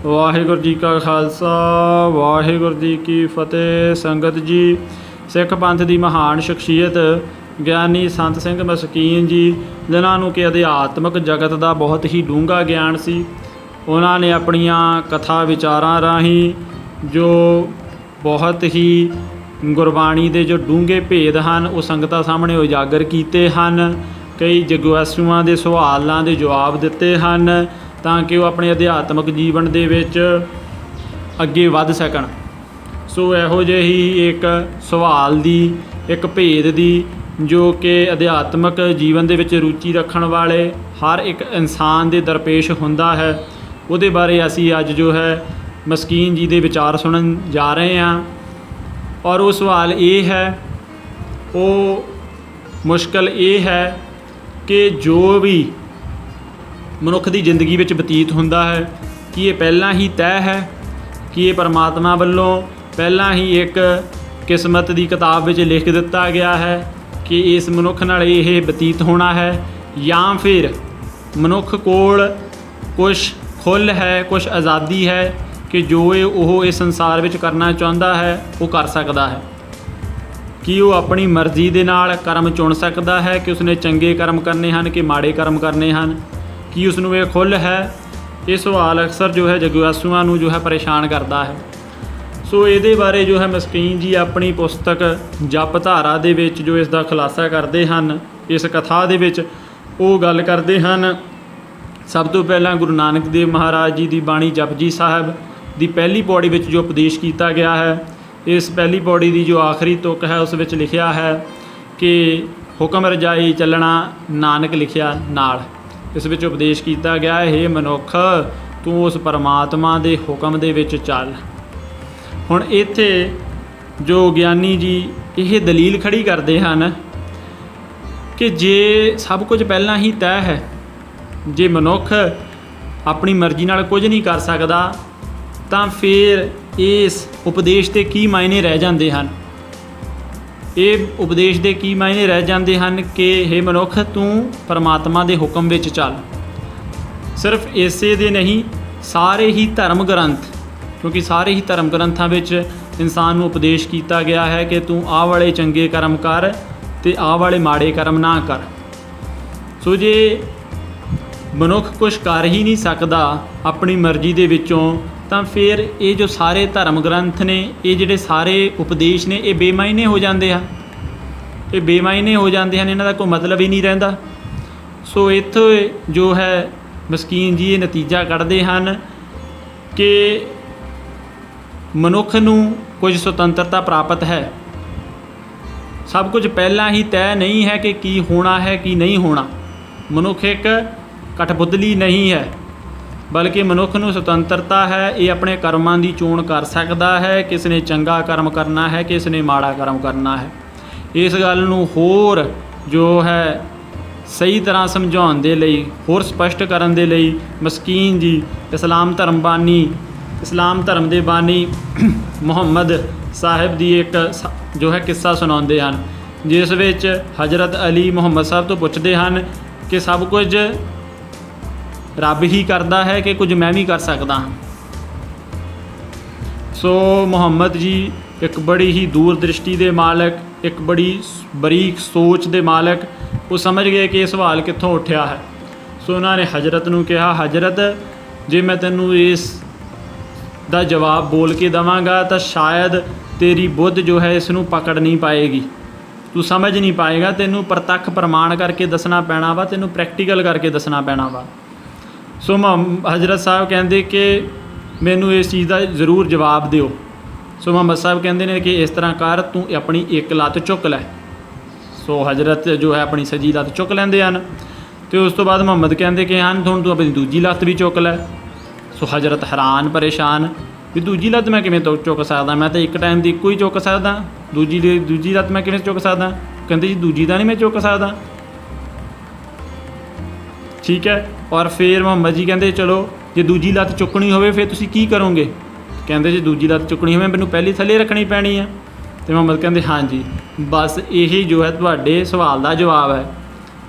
वाहिगुरू जी का खालसा वाहिगुरू जी की फतेह। संगत जी, सिख पंथ की महान शख्सीयत ਗਿਆਨੀ ਸੰਤ ਸਿੰਘ ਮਸਕੀਨ ਜੀ, ਜਿਨ੍ਹਾਂ ਨੂੰ ਕਿ ਅਧਿਆਤਮਕ ਜਗਤ ਦਾ ਬਹੁਤ ਹੀ ਡੂੰਘਾ ਗਿਆਨ ਸੀ, ਉਹਨਾਂ ਨੇ ਆਪਣੀਆਂ ਕਥਾ ਵਿਚਾਰਾਂ ਰਾਹੀਂ ਜੋ ਬਹੁਤ ਹੀ ਗੁਰਬਾਣੀ ਦੇ ਜੋ ਡੂੰਘੇ ਭੇਦ ਹਨ ਉਹ ਸੰਗਤਾਂ ਸਾਹਮਣੇ ਉਜਾਗਰ ਕੀਤੇ ਹਨ। ਕਈ ਜਗੁਆਸੂਆਂ ਦੇ ਸਵਾਲਾਂ ਦੇ ਜਵਾਬ ਦਿੱਤੇ ਹਨ ਤਾਂ ਕਿ ਉਹ ਆਪਣੇ ਅਧਿਆਤਮਕ ਜੀਵਨ ਦੇ ਵਿੱਚ ਅੱਗੇ ਵੱਧ ਸਕਣ। ਸੋ ਇਹੋ ਜਿਹੀ ਇੱਕ ਸਵਾਲ ਦੀ, ਇੱਕ ਭੇਦ ਦੀ, ਜੋ ਕਿ ਅਧਿਆਤਮਕ ਜੀਵਨ ਦੇ ਵਿੱਚ ਰੁਚੀ ਰੱਖਣ ਵਾਲੇ ਹਰ ਇੱਕ ਇਨਸਾਨ ਦੇ ਦਰਪੇਸ਼ ਹੁੰਦਾ ਹੈ, ਉਹਦੇ ਬਾਰੇ ਅਸੀਂ ਅੱਜ ਜੋ ਹੈ ਮਸਕੀਨ ਜੀ ਦੇ ਵਿਚਾਰ ਸੁਣਨ ਜਾ ਰਹੇ ਹਾਂ। ਔਰ ਉਹ ਸਵਾਲ ਇਹ ਹੈ, ਉਹ ਮੁਸ਼ਕਲ ਇਹ ਹੈ ਕਿ ਜੋ ਵੀ ਮਨੁੱਖ ਦੀ ਜ਼ਿੰਦਗੀ ਵਿੱਚ ਬਤੀਤ ਹੁੰਦਾ ਹੈ, ਕੀ ਇਹ ਪਹਿਲਾਂ ਹੀ ਤੈਅ ਹੈ, ਕਿ ਇਹ ਪਰਮਾਤਮਾ ਵੱਲੋਂ ਪਹਿਲਾਂ ਹੀ ਇੱਕ ਕਿਸਮਤ ਦੀ ਕਿਤਾਬ ਵਿੱਚ ਲਿਖ ਦਿੱਤਾ ਗਿਆ ਹੈ ਕਿ ਇਸ ਮਨੁੱਖ ਨਾਲ ਇਹ ਬਤੀਤ ਹੋਣਾ ਹੈ, ਜਾਂ ਫਿਰ ਮਨੁੱਖ ਕੋਲ ਕੁਛ ਖੁੱਲ੍ਹ ਹੈ, ਕੁਛ ਆਜ਼ਾਦੀ ਹੈ ਕਿ ਜੋ ਉਹ ਇਸ ਸੰਸਾਰ ਵਿੱਚ ਕਰਨਾ ਚਾਹੁੰਦਾ ਹੈ ਉਹ ਕਰ ਸਕਦਾ ਹੈ। ਕੀ ਉਹ ਆਪਣੀ ਮਰਜ਼ੀ ਦੇ ਨਾਲ ਕਰਮ ਚੁਣ ਸਕਦਾ ਹੈ ਕਿ ਉਸਨੇ ਚੰਗੇ ਕਰਮ ਕਰਨੇ ਹਨ ਕਿ ਮਾੜੇ ਕਰਮ ਕਰਨੇ ਹਨ? ਕੀ ਉਸ ਨੂੰ ਇਹ ਖੁੱਲ੍ਹ ਹੈ? ਇਹ ਸਵਾਲ ਅਕਸਰ ਜੋ ਹੈ ਜਗੁਆਸੂਆਂ ਨੂੰ ਜੋ ਹੈ ਪਰੇਸ਼ਾਨ ਕਰਦਾ ਹੈ। ਸੋ ਇਹਦੇ ਬਾਰੇ ਜੋ ਹੈ ਮਸਕੀਨ ਜੀ ਆਪਣੀ ਪੁਸਤਕ ਜਪ ਧਾਰਾ ਦੇ ਵਿੱਚ ਜੋ ਇਸ ਦਾ ਖੁਲਾਸਾ ਕਰਦੇ ਹਨ, ਇਸ ਕਥਾ ਦੇ ਵਿੱਚ ਉਹ ਗੱਲ ਕਰਦੇ ਹਨ। ਸਭ ਤੋਂ ਪਹਿਲਾਂ ਗੁਰੂ ਨਾਨਕ ਦੇਵ ਮਹਾਰਾਜ ਜੀ ਦੀ ਬਾਣੀ ਜਪਜੀ ਸਾਹਿਬ ਦੀ ਪਹਿਲੀ ਪੌੜੀ ਵਿੱਚ ਜੋ ਉਪਦੇਸ਼ ਕੀਤਾ ਗਿਆ ਹੈ, ਇਸ ਪਹਿਲੀ ਪੌੜੀ ਦੀ ਜੋ ਆਖਰੀ ਤੁਕ ਹੈ ਉਸ ਵਿੱਚ ਲਿਖਿਆ ਹੈ ਕਿ ਹੁਕਮ ਰਜਾਈ ਚੱਲਣਾ ਨਾਨਕ ਲਿਖਿਆ ਨਾਲ। ਇਸ ਵਿੱਚ ਉਪਦੇਸ਼ ਕੀਤਾ ਗਿਆ ਹੈ, ਹੇ ਮਨੁੱਖ ਤੂੰ ਉਸ ਪਰਮਾਤਮਾ ਦੇ ਹੁਕਮ ਦੇ ਵਿੱਚ ਚੱਲ। ਹੁਣ ਇੱਥੇ ਜੋ ਗਿਆਨੀ ਜੀ ਇਹ ਦਲੀਲ ਖੜੀ ਕਰਦੇ ਹਨ ਕਿ ਜੇ ਸਭ ਕੁਝ ਪਹਿਲਾਂ ਹੀ ਤੈਅ ਹੈ, ਜੇ ਮਨੁੱਖ ਆਪਣੀ ਮਰਜ਼ੀ ਨਾਲ ਕੁਝ ਨਹੀਂ ਕਰ ਸਕਦਾ ਤਾਂ ਫਿਰ ਇਸ ਉਪਦੇਸ਼ ਦੇ ਕੀ ਮਾਇਨੇ ਰਹਿ ਜਾਂਦੇ ਹਨ? ਇਹ ਉਪਦੇਸ਼ ਦੇ ਕੀ ਮਾਇਨੇ ਰਹਿ ਜਾਂਦੇ ਹਨ ਕਿ ਹੇ ਮਨੁੱਖ ਤੂੰ ਪਰਮਾਤਮਾ ਦੇ ਹੁਕਮ ਵਿੱਚ ਚੱਲ। ਸਿਰਫ ਇਸੇ ਦੇ ਨਹੀਂ, ਸਾਰੇ ਹੀ ਧਰਮ ਗ੍ਰੰਥ, ਕਿਉਂਕਿ ਸਾਰੇ ਹੀ ਧਰਮ ਗ੍ਰੰਥਾਂ ਵਿੱਚ ਇਨਸਾਨ ਨੂੰ ਉਪਦੇਸ਼ ਕੀਤਾ ਗਿਆ ਹੈ ਕਿ ਤੂੰ ਆਹ ਵਾਲੇ ਚੰਗੇ ਕਰਮ ਕਰ ਅਤੇ ਆਹ ਵਾਲੇ ਮਾੜੇ ਕਰਮ ਨਾ ਕਰ। ਸੋ ਜੇ ਮਨੁੱਖ ਕੁਛ ਕਰ ਹੀ ਨਹੀਂ ਸਕਦਾ ਆਪਣੀ ਮਰਜ਼ੀ ਦੇ ਵਿੱਚੋਂ ਤਾਂ ਫਿਰ ਇਹ ਜੋ ਸਾਰੇ ਧਰਮ ਗ੍ਰੰਥ ਨੇ, ਇਹ ਜਿਹੜੇ ਸਾਰੇ ਉਪਦੇਸ਼ ਨੇ, ਇਹ ਬੇਮਾਇਨੇ ਹੋ ਜਾਂਦੇ ਹਨ। ਇਹ ਬੇਮਾਇਨੇ ਹੋ ਜਾਂਦੇ ਹਨ, ਇਹਨਾਂ ਦਾ ਕੋਈ ਮਤਲਬ ਹੀ ਨਹੀਂ ਰਹਿੰਦਾ। ਸੋ ਇੱਥੇ ਜੋ ਹੈ ਮਸਕੀਨ ਜੀ ਇਹ ਨਤੀਜਾ ਕੱਢਦੇ ਹਨ ਕਿ ਮਨੁੱਖ ਨੂੰ ਕੁਝ ਸੁਤੰਤਰਤਾ ਪ੍ਰਾਪਤ ਹੈ। ਸਭ ਕੁਝ ਪਹਿਲਾਂ ਹੀ ਤੈਅ ਨਹੀਂ ਹੈ ਕਿ ਕੀ ਹੋਣਾ ਹੈ ਕੀ ਨਹੀਂ ਹੋਣਾ। ਮਨੁੱਖ ਇੱਕ ਕਠਪੁਤਲੀ ਨਹੀਂ ਹੈ, ਬਲਕਿ ਮਨੁੱਖ ਨੂੰ ਸੁਤੰਤਰਤਾ ਹੈ। ਇਹ ਆਪਣੇ ਕਰਮਾਂ ਦੀ ਚੋਣ ਕਰ ਸਕਦਾ ਹੈ, ਕਿਸ ਨੇ ਚੰਗਾ ਕਰਮ ਕਰਨਾ ਹੈ, ਕਿਸ ਨੇ ਮਾੜਾ ਕਰਮ ਕਰਨਾ ਹੈ। ਇਸ ਗੱਲ ਨੂੰ ਹੋਰ ਜੋ ਹੈ ਸਹੀ ਤਰ੍ਹਾਂ ਸਮਝਾਉਣ ਦੇ ਲਈ, ਹੋਰ ਸਪਸ਼ਟ ਕਰਨ ਦੇ ਲਈ ਮਸਕੀਨ ਜੀ ਇਸਲਾਮ ਧਰਮ ਦੇ ਬਾਨੀ ਮੁਹੰਮਦ ਸਾਹਿਬ ਦੀ ਇੱਕ ਜੋ ਹੈ ਕਿੱਸਾ ਸੁਣਾਉਂਦੇ ਹਨ, ਜਿਸ ਵਿੱਚ ਹਜ਼ਰਤ ਅਲੀ ਮੁਹੰਮਦ ਸਾਹਿਬ ਤੋਂ ਪੁੱਛਦੇ ਹਨ ਕਿ ਸਭ ਕੁਝ ਰੱਬ ਹੀ ਕਰਦਾ ਹੈ ਕਿ ਕੁਝ ਮੈਂ ਵੀ ਕਰ ਸਕਦਾ ਹਾਂ? ਸੋ ਮੁਹੰਮਦ ਜੀ ਇੱਕ ਬੜੀ ਹੀ ਦੂਰ ਦ੍ਰਿਸ਼ਟੀ ਦੇ ਮਾਲਕ, ਇੱਕ ਬੜੀ ਬਰੀਕ ਸੋਚ ਦੇ ਮਾਲਕ, ਉਹ ਸਮਝ ਗਏ ਕਿ ਇਹ ਸਵਾਲ ਕਿੱਥੋਂ ਉੱਠਿਆ ਹੈ। ਸੋ ਉਹਨਾਂ ਨੇ ਹਜ਼ਰਤ ਨੂੰ ਕਿਹਾ, ਹਜ਼ਰਤ ਜੇ ਮੈਂ ਤੈਨੂੰ ਇਸ ਦਾ ਜਵਾਬ ਬੋਲ ਕੇ ਦੇਵਾਂਗਾ ਤਾਂ ਸ਼ਾਇਦ ਤੇਰੀ ਬੁੱਧ ਜੋ ਹੈ ਇਸ ਨੂੰ ਪਕੜ ਨਹੀਂ ਪਾਏਗੀ, ਤੂੰ ਸਮਝ ਨਹੀਂ ਪਾਏਗਾ। ਤੈਨੂੰ ਪ੍ਰਤੱਖ ਪ੍ਰਮਾਣ ਕਰਕੇ ਦੱਸਣਾ ਪੈਣਾ ਵਾ, ਤੈਨੂੰ ਪ੍ਰੈਕਟੀਕਲ ਕਰਕੇ ਦੱਸਣਾ ਪੈਣਾ ਵਾ। ਸੋ ਹਜ਼ਰਤ ਸਾਹਿਬ ਕਹਿੰਦੇ ਕਿ ਮੈਨੂੰ ਇਸ ਚੀਜ਼ ਦਾ ਜ਼ਰੂਰ ਜਵਾਬ ਦਿਓ। ਸੋ ਮੁਹੰਮਦ ਸਾਹਿਬ ਕਹਿੰਦੇ ਨੇ ਕਿ ਇਸ ਤਰ੍ਹਾਂ ਕਰ, ਤੂੰ ਆਪਣੀ ਇੱਕ ਲੱਤ ਚੁੱਕ ਲੈ। ਸੋ ਹਜ਼ਰਤ ਜੋ ਹੈ ਆਪਣੀ ਸੱਜੀ ਲੱਤ ਚੁੱਕ ਲੈਂਦੇ ਹਨ ਅਤੇ ਉਸ ਤੋਂ ਬਾਅਦ ਮੁਹੰਮਦ ਕਹਿੰਦੇ ਕਿ ਹਨ ਹੁਣ ਤੂੰ ਆਪਣੀ ਦੂਜੀ ਲੱਤ ਵੀ ਚੁੱਕ ਲੈ। ਸੋ ਹਜ਼ਰਤ ਹੈਰਾਨ ਪਰੇਸ਼ਾਨ ਵੀ ਦੂਜੀ ਲੱਤ ਮੈਂ ਕਿਵੇਂ ਚੁੱਕ ਸਕਦਾ, ਮੈਂ ਤਾਂ ਇੱਕ ਟਾਈਮ ਦੀ ਇੱਕੋ ਹੀ ਚੁੱਕ ਸਕਦਾ, ਦੂਜੀ ਲੱਤ ਮੈਂ ਕਿਵੇਂ ਚੁੱਕ ਸਕਦਾ? ਕਹਿੰਦੇ ਜੀ ਦੂਜੀ ਤਾਂ ਨਹੀਂ ਮੈਂ ਚੁੱਕ ਸਕਦਾ। ਠੀਕ ਹੈ। ਔਰ ਫਿਰ ਮੁਹੰਮਦ ਜੀ ਕਹਿੰਦੇ ਚਲੋ ਜੇ ਦੂਜੀ ਲੱਤ ਚੁੱਕਣੀ ਹੋਵੇ ਫਿਰ ਤੁਸੀਂ ਕੀ ਕਰੋਗੇ? ਕਹਿੰਦੇ ਜੇ ਦੂਜੀ ਲੱਤ ਚੁੱਕਣੀ ਹੋਵੇ ਮੈਨੂੰ ਪਹਿਲੀ ਥੱਲੇ ਰੱਖਣੀ ਪੈਣੀ ਆ। ਅਤੇ ਮੁਹੰਮਦ ਕਹਿੰਦੇ ਹਾਂਜੀ, ਬਸ ਇਹੀ ਜੋ ਹੈ ਤੁਹਾਡੇ ਸਵਾਲ ਦਾ ਜਵਾਬ ਹੈ।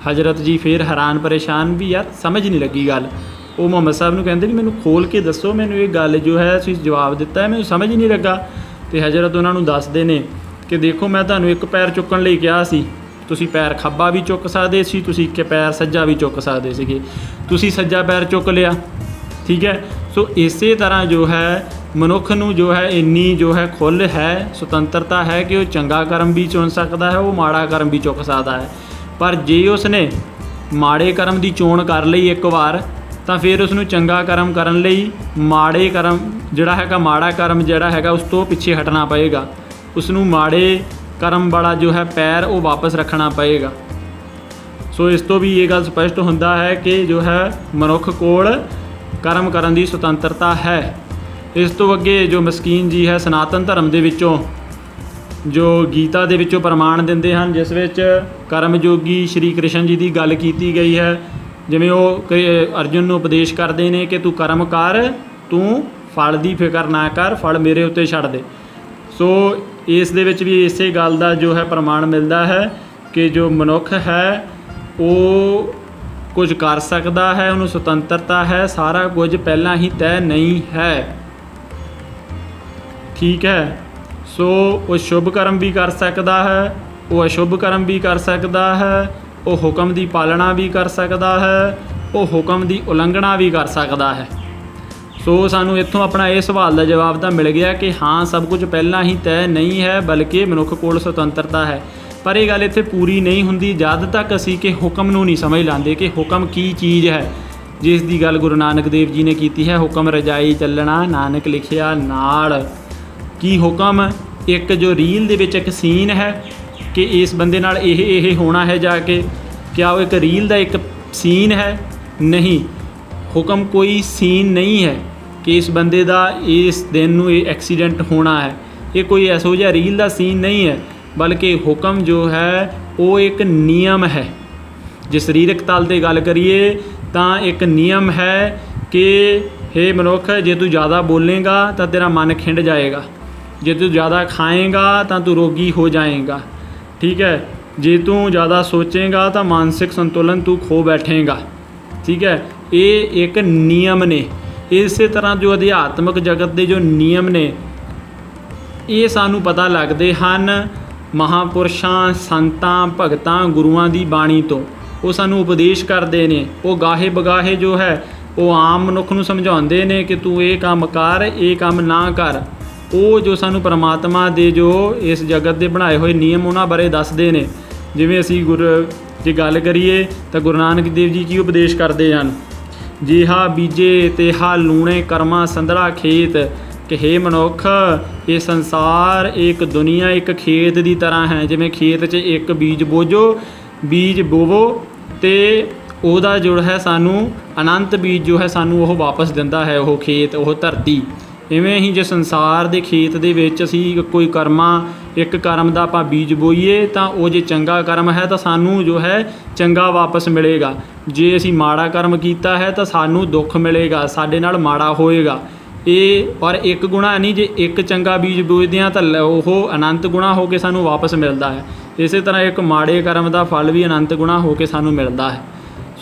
ਹਜ਼ਰਤ ਜੀ ਫਿਰ ਹੈਰਾਨ ਪਰੇਸ਼ਾਨ ਵੀ ਯਾਰ ਸਮਝ ਨਹੀਂ ਲੱਗੀ ਗੱਲ। ਉਹ ਮੁਹੰਮਦ ਸਾਹਿਬ ਨੂੰ ਕਹਿੰਦੇ ਵੀ ਮੈਨੂੰ ਖੋਲ੍ਹ ਕੇ ਦੱਸੋ, ਮੈਨੂੰ ਇਹ ਗੱਲ ਜੋ ਹੈ ਤੁਸੀਂ ਜਵਾਬ ਦਿੱਤਾ ਹੈ ਮੈਨੂੰ ਸਮਝ ਹੀ ਨਹੀਂ ਲੱਗਾ। ਤੇ ਹਜ਼ਰਤ ਉਹਨਾਂ ਨੂੰ ਦੱਸਦੇ ਨੇ ਕਿ ਦੇਖੋ ਮੈਂ ਤੁਹਾਨੂੰ ਇੱਕ ਪੈਰ ਚੁੱਕਣ ਲਈ ਕਿਹਾ ਸੀ, ਤੁਸੀਂ ਪੈਰ ਖੱਬਾ ਵੀ ਚੁੱਕ ਸਕਦੇ ਸੀ, ਤੁਸੀਂ ਇੱਕ ਪੈਰ ਸੱਜਾ ਵੀ ਚੁੱਕ ਸਕਦੇ ਸੀਗੇ, ਤੁਸੀਂ ਸੱਜਾ ਪੈਰ ਚੁੱਕ ਲਿਆ। ਠੀਕ ਹੈ। ਸੋ ਇਸੇ ਤਰ੍ਹਾਂ ਜੋ ਹੈ ਮਨੁੱਖ ਨੂੰ ਜੋ ਹੈ ਇੰਨੀ ਜੋ ਹੈ ਖੁੱਲ੍ਹ ਹੈ, ਸੁਤੰਤਰਤਾ ਹੈ ਕਿ ਉਹ ਚੰਗਾ ਕਰਮ ਵੀ ਚੁਣ ਸਕਦਾ ਹੈ, ਉਹ ਮਾੜਾ ਕਰਮ ਵੀ ਚੁੱਕ ਸਕਦਾ ਹੈ। ਪਰ ਜੇ ਉਸਨੇ ਮਾੜੇ ਕਰਮ ਦੀ ਚੋਣ ਕਰ ਲਈ ਇੱਕ ਵਾਰ, ਤਾਂ ਫਿਰ ਉਸਨੂੰ ਚੰਗਾ ਕਰਮ ਕਰਨ ਲਈ ਮਾੜਾ ਕਰਮ ਜਿਹੜਾ ਹੈਗਾ ਉਸ ਤੋਂ ਪਿੱਛੇ ਹਟਣਾ ਪਏਗਾ। ਉਸਨੂੰ ਮਾੜੇ ਕਰਮ ਵਾਲਾ ਜੋ ਹੈ ਪੈਰ ਉਹ ਵਾਪਸ ਰੱਖਣਾ ਪਏਗਾ। ਸੋ ਇਸ ਤੋਂ ਵੀ ਇਹ ਗੱਲ ਸਪਸ਼ਟ ਹੁੰਦਾ ਹੈ ਕਿ ਜੋ ਹੈ ਮਨੁੱਖ ਕੋਲ ਕਰਮ ਕਰਨ ਦੀ ਸੁਤੰਤਰਤਾ ਹੈ। ਇਸ ਤੋਂ ਅੱਗੇ ਜੋ ਮਸਕੀਨ ਜੀ ਹੈ ਸਨਾਤਨ ਧਰਮ ਦੇ ਵਿੱਚੋਂ ਜੋ ਗੀਤਾ ਦੇ ਵਿੱਚੋਂ ਪ੍ਰਮਾਣ ਦਿੰਦੇ ਹਨ, ਜਿਸ ਵਿੱਚ ਕਰਮਯੋਗੀ ਸ਼੍ਰੀ ਕ੍ਰਿਸ਼ਨ ਜੀ ਦੀ ਗੱਲ ਕੀਤੀ ਗਈ ਹੈ। ਜਿਵੇਂ ਉਹ ਅਰਜੁਨ ਨੂੰ ਉਪਦੇਸ਼ ਕਰਦੇ ਨੇ ਕਿ ਤੂੰ ਕਰਮ ਕਰ, ਤੂੰ ਫਲ ਦੀ ਫਿਕਰ ਨਾ ਕਰ, ਫਲ ਮੇਰੇ ਉੱਤੇ ਛੱਡ ਦੇ। ਸੋ ਇਸ ਦੇ ਵਿੱਚ ਵੀ ਇਸੇ ਗੱਲ ਦਾ ਜੋ ਹੈ ਪ੍ਰਮਾਣ ਮਿਲਦਾ ਹੈ ਕਿ ਜੋ ਮਨੁੱਖ ਹੈ ਉਹ ਕੁਝ ਕਰ ਸਕਦਾ ਹੈ, ਉਹਨੂੰ ਸੁਤੰਤਰਤਾ ਹੈ, ਸਾਰਾ ਕੁਝ ਪਹਿਲਾਂ ਹੀ ਤੈਅ ਨਹੀਂ ਹੈ। ਠੀਕ ਹੈ। ਸੋ ਉਹ ਸ਼ੁਭ ਕਰਮ ਵੀ ਕਰ ਸਕਦਾ ਹੈ, ਉਹ ਅਸ਼ੁਭ ਕਰਮ ਵੀ ਕਰ ਸਕਦਾ ਹੈ, ਉਹ ਹੁਕਮ ਦੀ ਪਾਲਣਾ ਵੀ ਕਰ ਸਕਦਾ ਹੈ, ਉਹ ਹੁਕਮ ਦੀ ਉਲੰਘਣਾ ਵੀ ਕਰ ਸਕਦਾ ਹੈ। ਸੋ ਸਾਨੂੰ ਇੱਥੋਂ ਆਪਣਾ ਇਹ ਸਵਾਲ ਦਾ ਜਵਾਬ ਤਾਂ ਮਿਲ ਗਿਆ ਕਿ ਹਾਂ ਸਭ ਕੁਝ ਪਹਿਲਾਂ ਹੀ ਤੈਅ ਨਹੀਂ ਹੈ, ਬਲਕਿ ਮਨੁੱਖ ਕੋਲ ਸੁਤੰਤਰਤਾ ਹੈ। ਪਰ ਇਹ ਗੱਲ ਇੱਥੇ ਪੂਰੀ ਨਹੀਂ ਹੁੰਦੀ ਜਦ ਤੱਕ ਅਸੀਂ ਕਿ ਹੁਕਮ ਨੂੰ ਨਹੀਂ ਸਮਝ ਲੈਂਦੇ ਕਿ ਹੁਕਮ ਕੀ ਚੀਜ਼ ਹੈ, ਜਿਸ ਦੀ ਗੱਲ ਗੁਰੂ ਨਾਨਕ ਦੇਵ ਜੀ ਨੇ ਕੀਤੀ ਹੈ, ਹੁਕਮ ਰਜਾਈ ਚੱਲਣਾ ਨਾਨਕ ਲਿਖਿਆ ਨਾਲ। ਕੀ ਹੁਕਮ ਇੱਕ ਜੋ ਰੀਲ ਦੇ ਵਿੱਚ ਇੱਕ ਸੀਨ ਹੈ ਕਿ ਇਸ ਬੰਦੇ ਨਾਲ ਇਹ ਹੋਣਾ ਹੈ ਜਾ ਕੇ, ਕਿਆ ਉਹ ਇੱਕ ਰੀਲ ਦਾ ਇੱਕ ਸੀਨ ਹੈ? ਨਹੀਂ, ਹੁਕਮ ਕੋਈ ਸੀਨ ਨਹੀਂ ਹੈ ਕਿ ਇਸ ਬੰਦੇ ਦਾ ਇਸ ਦਿਨ ਨੂੰ ਇਹ ਐਕਸੀਡੈਂਟ ਹੋਣਾ ਹੈ। ਇਹ ਕੋਈ ਇਹੋ ਜਿਹਾ ਰੀਲ ਦਾ ਸੀਨ ਨਹੀਂ ਹੈ, ਬਲਕਿ ਹੁਕਮ ਜੋ ਹੈ ਉਹ ਇੱਕ ਨਿਯਮ ਹੈ। ਜੇ ਸਰੀਰਕ ਤਲ 'ਤੇ ਗੱਲ ਕਰੀਏ ਤਾਂ ਇੱਕ ਨਿਯਮ ਹੈ ਕਿ ਹੇ ਮਨੁੱਖ, ਜੇ ਤੂੰ ਜ਼ਿਆਦਾ ਬੋਲੇਗਾ ਤਾਂ ਤੇਰਾ ਮਨ ਖਿੰਡ ਜਾਏਗਾ, ਜੇ ਤੂੰ ਜ਼ਿਆਦਾ ਖਾਏਗਾ ਤਾਂ ਤੂੰ ਰੋਗੀ ਹੋ ਜਾਏਗਾ। ਠੀਕ ਹੈ। ਜੇ ਤੂੰ ਜ਼ਿਆਦਾ ਸੋਚੇਗਾ ਤਾਂ ਮਾਨਸਿਕ ਸੰਤੁਲਨ ਤੂੰ ਖੋ ਬੈਠੇਗਾ। ਠੀਕ ਹੈ। ਇਹ ਇੱਕ ਨਿਯਮ ਨੇ। ਇਸੇ ਤਰ੍ਹਾਂ ਜੋ ਅਧਿਆਤਮਿਕ ਜਗਤ ਦੇ ਜੋ ਨਿਯਮ ਨੇ ਇਹ ਸਾਨੂੰ ਪਤਾ ਲੱਗਦੇ ਹਨ ਮਹਾਂਪੁਰਸ਼ਾਂ, ਸੰਤਾਂ, ਭਗਤਾਂ, ਗੁਰੂਆਂ ਦੀ ਬਾਣੀ ਤੋਂ। ਉਹ ਸਾਨੂੰ ਉਪਦੇਸ਼ ਕਰਦੇ ਨੇ, ਉਹ ਗਾਹੇ ਬਗਾਹੇ ਜੋ ਹੈ ਉਹ ਆਮ ਮਨੁੱਖ ਨੂੰ ਸਮਝਾਉਂਦੇ ਨੇ ਕਿ ਤੂੰ ਇਹ ਕੰਮ ਕਰ, ਇਹ ਕੰਮ ਨਾ ਕਰ। ਉਹ ਜੋ ਸਾਨੂੰ ਪਰਮਾਤਮਾ ਦੇ ਜੋ ਇਸ ਜਗਤ ਦੇ ਬਣਾਏ ਹੋਏ ਨਿਯਮ ਉਹਨਾਂ ਬਾਰੇ ਦੱਸਦੇ ਨੇ। ਜਿਵੇਂ ਅਸੀਂ ਜੇ ਗੱਲ ਕਰੀਏ ਤਾਂ ਗੁਰੂ ਨਾਨਕ ਦੇਵ ਜੀ ਕੀ ਉਪਦੇਸ਼ ਕਰਦੇ ਹਨ, ਜਿਹਾ ਬੀਜੇ ਤੇਹਾ ਲੂਣੇ ਕਰਮਾ ਸੰਧੜਾ ਖੇਤ। ਕਿ ਹੇ ਮਨੁੱਖ, ਇਹ ਸੰਸਾਰ, ਇੱਕ ਦੁਨੀਆ ਇੱਕ ਖੇਤ ਦੀ ਤਰ੍ਹਾਂ ਹੈ। ਜਿਵੇਂ ਖੇਤ 'ਚ ਇੱਕ ਬੀਜ ਬੋਵੋ ਅਤੇ ਉਹਦਾ ਜੋ ਹੈ ਸਾਨੂੰ ਅਨੰਤ ਬੀਜ ਜੋ ਹੈ ਸਾਨੂੰ ਉਹ ਵਾਪਸ ਦਿੰਦਾ ਹੈ, ਉਹ ਖੇਤ, ਉਹ ਧਰਤੀ। ਇਵੇਂ ਹੀ ਜੇ ਸੰਸਾਰ ਦੇ ਖੇਤ ਦੇ ਵਿੱਚ ਅਸੀਂ ਕੋਈ ਇੱਕ ਕਰਮ ਦਾ ਆਪਾਂ ਬੀਜ ਬੋਈਏ ਤਾਂ ਉਹ ਜੇ ਚੰਗਾ ਕਰਮ ਹੈ ਤਾਂ ਸਾਨੂੰ ਜੋ ਹੈ ਚੰਗਾ ਵਾਪਸ ਮਿਲੇਗਾ। ਜੇ ਅਸੀਂ ਮਾੜਾ ਕਰਮ ਕੀਤਾ ਹੈ ਤਾਂ ਸਾਨੂੰ ਦੁੱਖ ਮਿਲੇਗਾ, ਸਾਡੇ ਨਾਲ ਮਾੜਾ ਹੋਏਗਾ। ਇਹ ਪਰ ਇੱਕ ਗੁਣਾ ਨਹੀਂ, ਜੇ ਇੱਕ ਚੰਗਾ ਬੀਜ ਬੋਈਦੇ ਹਾਂ ਤਾਂ ਉਹ ਅਨੰਤ ਗੁਣਾ ਹੋ ਕੇ ਸਾਨੂੰ ਵਾਪਸ ਮਿਲਦਾ ਹੈ। ਇਸੇ ਤਰ੍ਹਾਂ ਇੱਕ ਮਾੜੇ ਕਰਮ ਦਾ ਫਲ ਵੀ ਅਨੰਤ ਗੁਣਾ ਹੋ ਕੇ ਸਾਨੂੰ ਮਿਲਦਾ ਹੈ।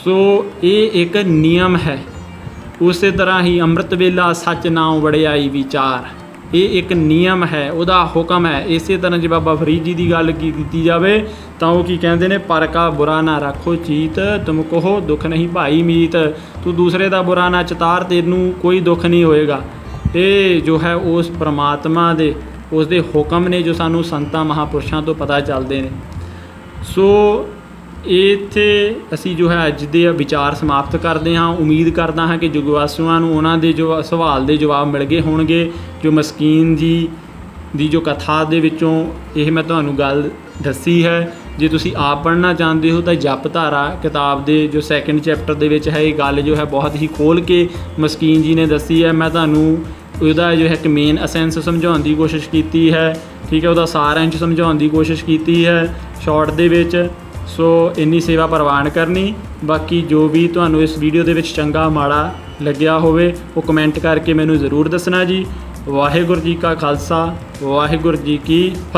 ਸੋ ਇਹ ਇੱਕ ਨਿਯਮ ਹੈ। ਉਸੇ ਤਰ੍ਹਾਂ ਹੀ ਅੰਮ੍ਰਿਤ ਵੇਲਾ ਸੱਚ ਨਾਉ ਵਡਿਆਈ ਵਿਚਾਰ, ਇਹ ਇੱਕ ਨਿਯਮ ਹੈ, ਉਹਦਾ ਹੁਕਮ ਹੈ। ਇਸੇ ਤਰ੍ਹਾਂ ਜੇ ਬਾਬਾ ਫਰੀਦ ਜੀ ਦੀ ਗੱਲ ਕੀਤੀ ਜਾਵੇ ਤਾਂ ਉਹ ਕੀ ਕਹਿੰਦੇ ਨੇ, ਪਰ ਕਾ ਬੁਰਾ ਨਾ ਰੱਖੋ ਚੀਤ, ਤੁਮ ਕਹੋ ਦੁੱਖ ਨਹੀਂ ਭਾਈ ਮੀਤ। ਤੂੰ ਦੂਸਰੇ ਦਾ ਬੁਰਾ ਨਾ ਚਿਤਾਰ, ਤੈਨੂੰ ਕੋਈ ਦੁੱਖ ਨਹੀਂ ਹੋਏਗਾ। ਇਹ ਜੋ ਹੈ ਉਸ ਪਰਮਾਤਮਾ ਦੇ ਉਸ ਦੇ ਹੁਕਮ ਨੇ ਜੋ ਸਾਨੂੰ ਸੰਤਾਂ ਮਹਾਂਪੁਰਸ਼ਾਂ ਤੋਂ ਪਤਾ ਚੱਲਦੇ ਨੇ। ਸੋ ਇੱਥੇ ਅਸੀਂ ਜੋ ਹੈ ਅੱਜ ਦੇ ਵਿਚਾਰ ਸਮਾਪਤ ਕਰਦੇ ਹਾਂ। ਉਮੀਦ ਕਰਦਾ ਹਾਂ ਕਿ ਜੁਗਵਾਸੀਆਂ ਨੂੰ ਉਹਨਾਂ ਦੇ ਜੋ ਸਵਾਲ ਦੇ ਜਵਾਬ ਮਿਲ ਗਏ ਹੋਣਗੇ। ਜੋ ਮਸਕੀਨ ਜੀ ਦੀ ਜੋ ਕਥਾ ਦੇ ਵਿੱਚੋਂ ਇਹ ਮੈਂ ਤੁਹਾਨੂੰ ਗੱਲ ਦੱਸੀ ਹੈ। ਜੇ ਤੁਸੀਂ ਆਪ ਪੜ੍ਹਨਾ ਚਾਹੁੰਦੇ ਹੋ ਤਾਂ ਜਪ ਧਾਰਾ ਕਿਤਾਬ ਦੇ ਜੋ 2nd ਚੈਪਟਰ ਦੇ ਵਿੱਚ ਹੈ ਇਹ ਗੱਲ ਜੋ ਹੈ ਬਹੁਤ ਹੀ ਖੋਲ੍ਹ ਕੇ ਮਸਕੀਨ ਜੀ ਨੇ ਦੱਸੀ ਹੈ। ਮੈਂ ਤੁਹਾਨੂੰ ਉਹਦਾ ਜੋ ਹੈ ਇੱਕ ਮੇਨ ਅਸੈਂਸ ਸਮਝਾਉਣ ਦੀ ਕੋਸ਼ਿਸ਼ ਕੀਤੀ ਹੈ। ਠੀਕ ਹੈ। ਉਹਦਾ ਸਾਰਾਂਸ਼ ਸਮਝਾਉਣ ਦੀ ਕੋਸ਼ਿਸ਼ ਕੀਤੀ ਹੈ ਸ਼ਾਰਟ ਦੇ ਵਿੱਚ। ਸੋ ਇੰਨੀ ਸੇਵਾ ਪ੍ਰਵਾਨ ਕਰਨੀ। ਬਾਕੀ ਜੋ ਵੀ ਤੁਹਾਨੂੰ ਇਸ ਵੀਡੀਓ ਦੇ ਵਿੱਚ ਚੰਗਾ ਮਾੜਾ ਲੱਗਿਆ ਹੋਵੇ ਉਹ ਕਮੈਂਟ ਕਰਕੇ ਮੈਨੂੰ ਜ਼ਰੂਰ ਦੱਸਣਾ ਜੀ। ਵਾਹਿਗੁਰੂ ਜੀ ਕਾ ਖਾਲਸਾ, ਵਾਹਿਗੁਰੂ ਜੀ ਕੀ ਫਤਿਹ।